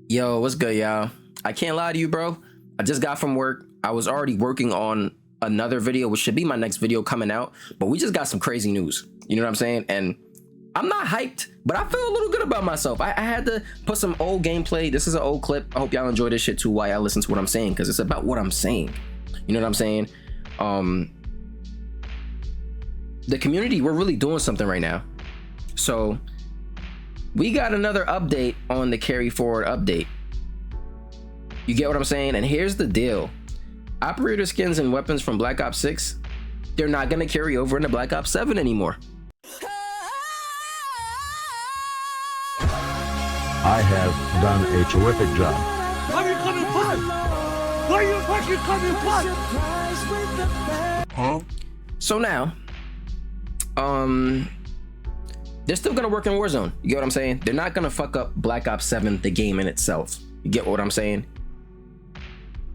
Yo, what's good, y'all? I can't lie to you, bro. I just got from work. I was already working on another video, which should be my next video coming out, but we just got some crazy news. You know what I'm saying? And I'm not hyped, but I feel a little good about myself. I had to put some old gameplay. This is an old clip. I hope y'all enjoy this shit too while y'all listen to what I'm saying, because it's about what I'm saying. You know what I'm saying? The community, we're really doing something right now. So we got another update on the carry forward update. You get what I'm saying? And here's the deal. Operator skins and weapons from Black Ops 6, they're not going to carry over into Black Ops 7 anymore. I have done a terrific job. Why are you coming fun? Why are you fucking coming fun? Huh? So now, they're still gonna work in Warzone. You get what I'm saying? They're not gonna fuck up Black Ops 7, the game in itself. You get what I'm saying?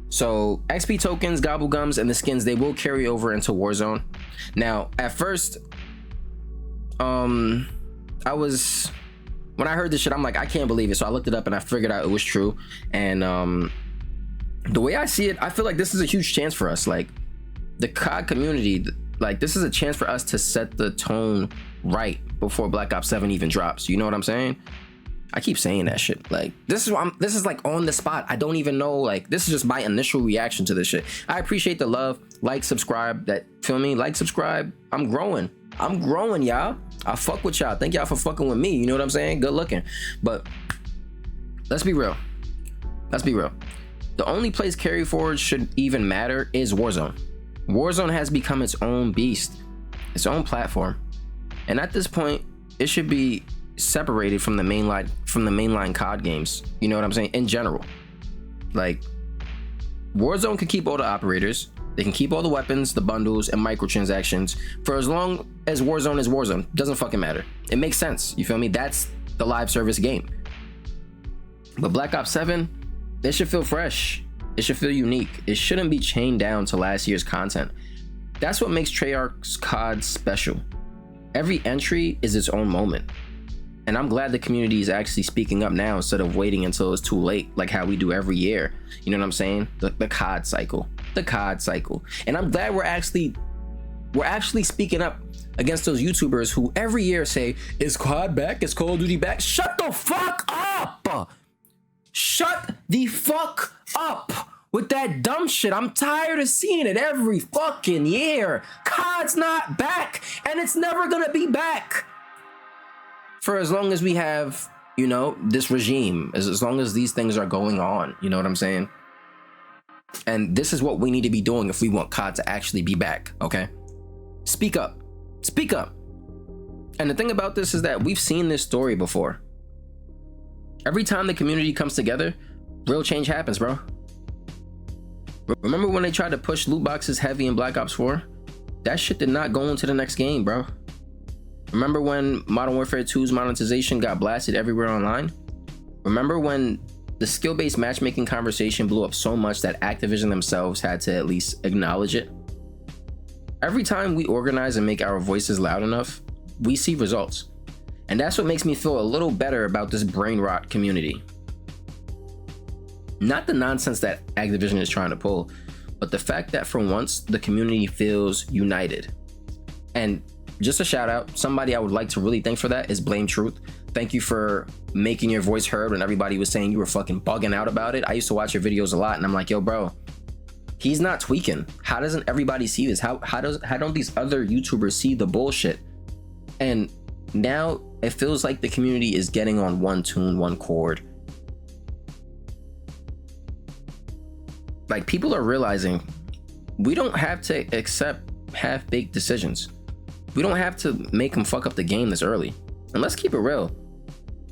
So XP tokens, gobble gums, and the skins, they will carry over into Warzone. Now, at first, when I heard this shit, I'm like, I can't believe it. So I looked it up and I figured out it was true. And the way I see it, I feel like this is a huge chance for us. Like, the COD community, like, this is a chance for us to set the tone right before Black Ops 7 even drops. You know what I'm saying? I keep saying that shit. Like, this is like on the spot. I don't even know. Like, this is just my initial reaction to this shit. I appreciate the love. Like, subscribe. That, feel me? Like, subscribe. I'm growing, y'all. I fuck with y'all. Thank y'all for fucking with me. You know what I'm saying? Good looking. But let's be real. The only place carry forward should even matter is Warzone. Warzone has become its own beast, its own platform. And at this point, it should be separated from the mainline COD games. You know what I'm saying? In general. Like, Warzone can keep all the operators. They can keep all the weapons, the bundles, and microtransactions for as long as Warzone is Warzone. Doesn't fucking matter. It makes sense. You feel me? That's the live service game. But Black Ops 7, it should feel fresh. It should feel unique. It shouldn't be chained down to last year's content. That's what makes Treyarch's COD special. Every entry is its own moment. And I'm glad the community is actually speaking up now instead of waiting until it's too late, like how we do every year. You know what I'm saying? The COD cycle. The COD cycle. And I'm glad we're actually speaking up against those YouTubers who every year say, is COD back? Is Call of Duty back? Shut the fuck up! Shut the fuck up with that dumb shit. I'm tired of seeing it every fucking year. COD's not back, and it's never gonna be back for as long as we have, you know, this regime, as long as these things are going on. You know what I'm saying? And this is what we need to be doing if we want COD to actually be back. Okay, speak up. And the thing about this is that we've seen this story before. Every time the community comes together, real change happens, bro. Remember when they tried to push loot boxes heavy in Black Ops 4? That shit did not go into the next game, bro. Remember when Modern Warfare 2's monetization got blasted everywhere online? Remember when the skill-based matchmaking conversation blew up so much that Activision themselves had to at least acknowledge it? Every time we organize and make our voices loud enough, we see results. And that's what makes me feel a little better about this brain rot community. Not the nonsense that Activision is trying to pull, but the fact that for once the community feels united. And just a shout out, somebody I would like to really thank for that is Blame Truth. Thank you for making your voice heard when everybody was saying you were fucking bugging out about it. I used to watch your videos a lot and I'm like, yo bro, he's not tweaking. How doesn't everybody see this? How don't these other YouTubers see the bullshit? And now it feels like the community is getting on one tune, one chord. Like, people are realizing we don't have to accept half-baked decisions. We don't have to make them fuck up the game this early. And let's keep it real.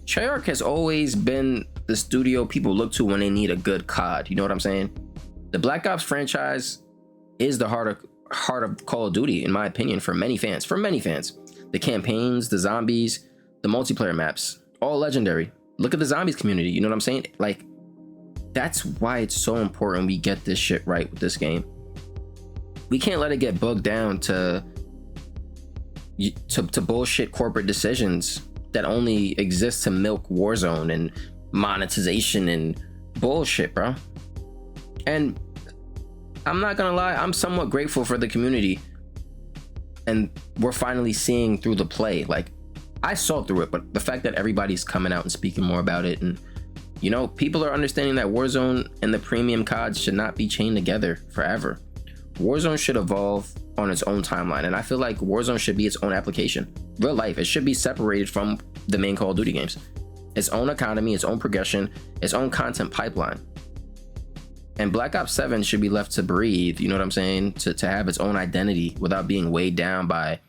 Treyarch has always been the studio people look to when they need a good COD. You know what I'm saying? The Black Ops franchise is the heart of Call of Duty, in my opinion, for many fans. The campaigns, the zombies, the multiplayer maps, all legendary. Look at the zombies community. You know what I'm saying? Like, that's why it's so important we get this shit right with this game. We can't let it get bogged down to bullshit corporate decisions that only exist to milk Warzone and monetization and bullshit, bro. And I'm not gonna lie, I'm somewhat grateful for the community, and we're finally seeing through the play. Like, I saw through it, but the fact that everybody's coming out and speaking more about it, and you know, people are understanding that Warzone and the premium CODs should not be chained together forever. Warzone should evolve on its own timeline, and I feel like Warzone should be its own application. Real life, it should be separated from the main Call of Duty games. Its own economy, its own progression, its own content pipeline. And Black Ops 7 should be left to breathe, you know what I'm saying? To have its own identity without being weighed down by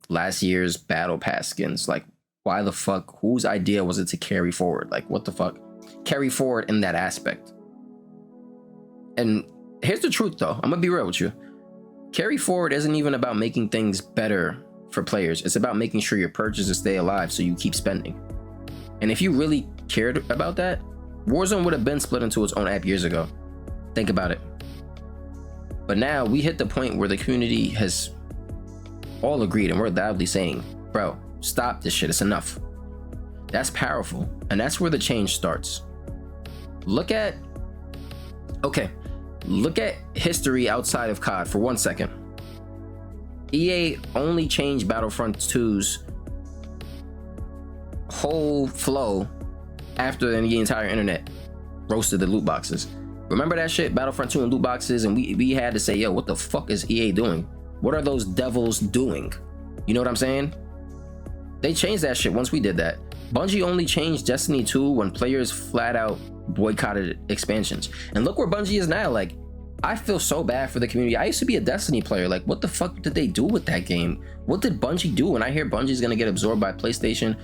last year's Battle Pass skins. Like, why the fuck? Whose idea was it to carry forward? Like, what the fuck? Carry forward in that aspect. And here's the truth, though. I'm gonna be real with you. Carry forward isn't even about making things better for players. It's about making sure your purchases stay alive so you keep spending. And if you really cared about that, Warzone would have been split into its own app years ago. Think about it. But now we hit the point where the community has all agreed, and we're loudly saying, bro, stop this shit, it's enough. That's powerful, and that's where the change starts. Look at history outside of COD for 1 second. EA only changed Battlefront 2's whole flow after the entire internet roasted the loot boxes. Remember that shit, Battlefront 2 and loot boxes, and we had to say, yo, what the fuck is EA doing? What are those devils doing? You know what I'm saying? They changed that shit once we did that. Bungie only changed Destiny 2 when players flat out boycotted expansions. And look where Bungie is now. Like, I feel so bad for the community. I used to be a Destiny player. Like, what the fuck did they do with that game? What did Bungie do? And I hear Bungie's gonna get absorbed by PlayStation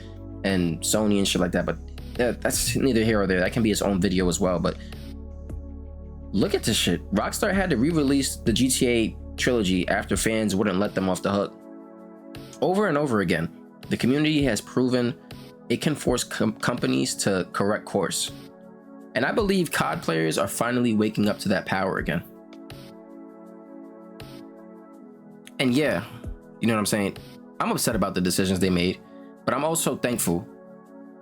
and Sony and shit like that, but yeah, that's neither here or there. That can be its own video as well. But look at this shit. Rockstar had to re-release the GTA trilogy after fans wouldn't let them off the hook. Over and over again, the community has proven it can force companies to correct course. And I believe COD players are finally waking up to that power again. And yeah, you know what I'm saying? I'm upset about the decisions they made, but I'm also thankful.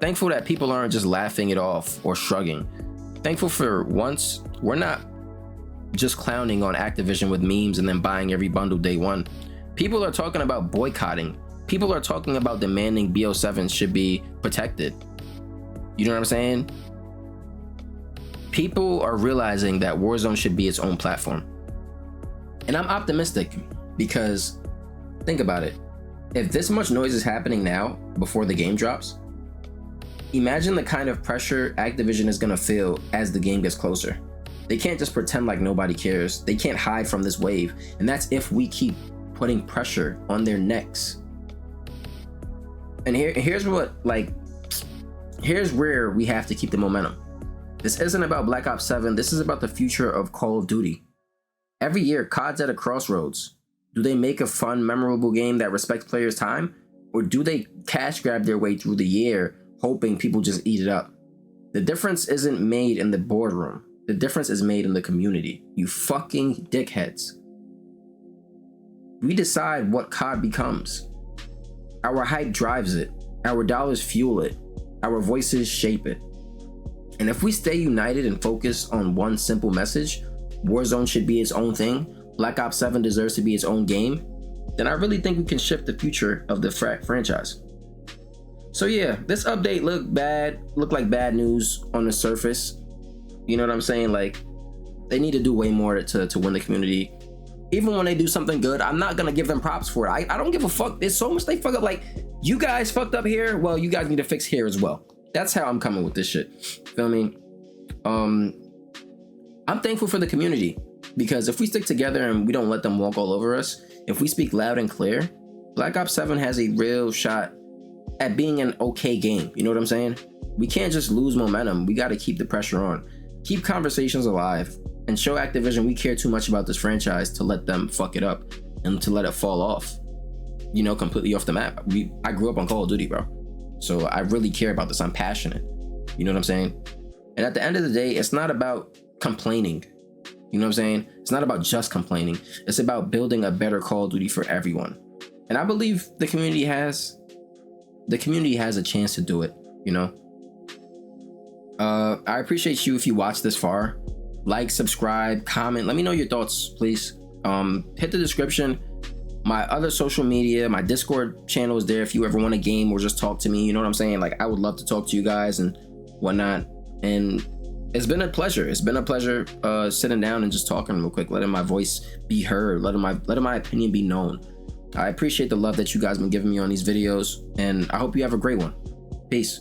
Thankful that people aren't just laughing it off or shrugging. Thankful for once we're not just clowning on Activision with memes and then buying every bundle day one. People are talking about boycotting. People are talking about demanding BO7 should be protected. You know what I'm saying? People are realizing that Warzone should be its own platform. And I'm optimistic because think about it. If this much noise is happening now before the game drops, imagine the kind of pressure Activision is gonna feel as the game gets closer. They can't just pretend like nobody cares. They can't hide from this wave. And that's if we keep putting pressure on their necks. And here's where we have to keep the momentum. This isn't about Black Ops 7. This is about the future of Call of Duty. Every year, COD's at a crossroads. Do they make a fun, memorable game that respects players' time? Or do they cash grab their way through the year, hoping people just eat it up? The difference isn't made in the boardroom. The difference is made in the community. You fucking dickheads. We decide what COD becomes. Our hype drives it. Our dollars fuel it. Our voices shape it. And if we stay united and focused on one simple message, Warzone should be its own thing, Black Ops 7 deserves to be its own game, then I really think we can shift the future of the franchise. So yeah, this update looked like bad news on the surface. You know what I'm saying? Like, they need to do way more to win the community. Even when they do something good, I'm not gonna give them props for it. I don't give a fuck. There's so much they fuck up. Like, you guys fucked up here, well, you guys need to fix here as well. That's how I'm coming with this shit. Feel me? I'm thankful for the community, because if we stick together and we don't let them walk all over us, if we speak loud and clear, Black Ops 7 has a real shot at being an okay game. You know what I'm saying? We can't just lose momentum. We got to keep the pressure on, keep conversations alive, and show Activision we care too much about this franchise to let them fuck it up and to let it fall off, you know, completely off the map. I grew up on Call of Duty, bro. So I really care about this. I'm passionate. You know what I'm saying? And at the end of the day, it's not about complaining. You know what I'm saying? It's not about just complaining. It's about building a better Call of Duty for everyone. And I believe the community has a chance to do it, you know? I appreciate you if you watch this far. Like, subscribe, comment, let me know your thoughts, please. Hit the description. My other social media, my Discord channel is there if you ever want a game or just talk to me. You know what I'm saying? Like, I would love to talk to you guys and whatnot. And it's been a pleasure. It's been a pleasure sitting down and just talking real quick, letting my voice be heard, letting my opinion be known. I appreciate the love that you guys been giving me on these videos, and I hope you have a great one. Peace.